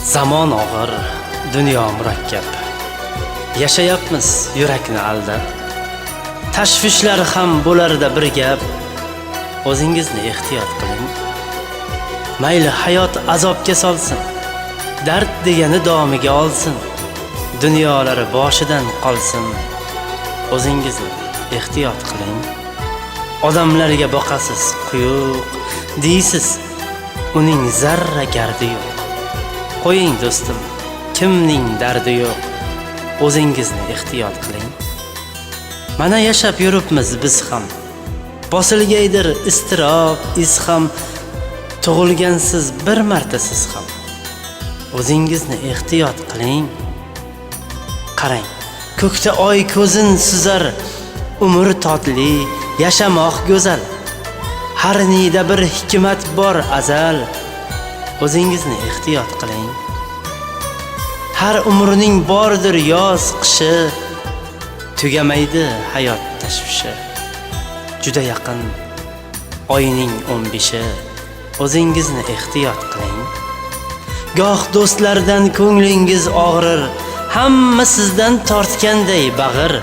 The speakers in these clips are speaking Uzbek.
Zamon og'ir, dunyo murakkab. Yashayapmiz yurakni aldab. Tashvishlar ham bo'larida bir gap. O'zingizni ehtiyot qiling. Mayli hayot azobga solsin, dard degani domiga olsin. Dunyolari boshidan qolsin. O'zingizni ehtiyot qiling. Odamlarga boqasiz quyuq, deysiz, uning zarra gardi yo'q. Qo'ying do'stim, kimning dardi yo'q. O'zingizni ehtiyot qiling. Mana yashab yuribmiz biz ham. Bosilgaydir iztirob, iz ham. Tug'ilgansiz bir marta siz ham. O'zingizni ehtiyot qiling. Qarang, ko'kda oy ko'zin suzar. Umr totli, yashamoq go'zal. Har nida bir hikmat bor azal. O'zingizni ehtiyot qiling. Har umrning bordir yoz, qishi. Tugamaydi hayot tashvishi. Juda yaqin oyning 15-i. O'zingizni ehtiyot qiling. Goh do'stlardan ko'nglingiz og'rir, hamma sizdan tortganday bag'ir.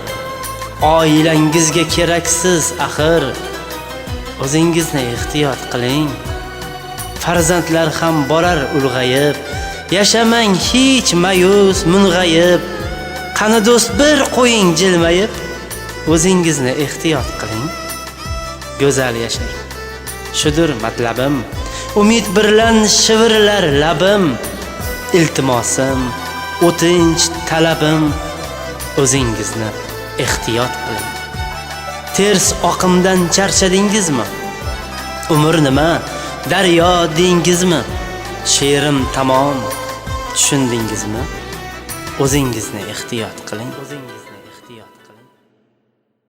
Oilangizga keraksiz axir. O'zingizni ehtiyot qiling. Farzandlar ham borar ulg'ayib. Yashamang hech mayus, mung'ayib. Qani do'st bir qo'ying jilmayib. O'zingizni ehtiyot qiling. Go'zal yashang. Shudur matlabim. Umid birlan shivirlar labim. Iltimosim, o'tinch talabim. O'zingizni ehtiyot qiling. Ters oqimdan charchadingizmi? Umr nima? Daryo dengizmi? She'rim tamom. Tushundingizmi? O'zingizni ehtiyot qiling. O'zingizni ehtiyot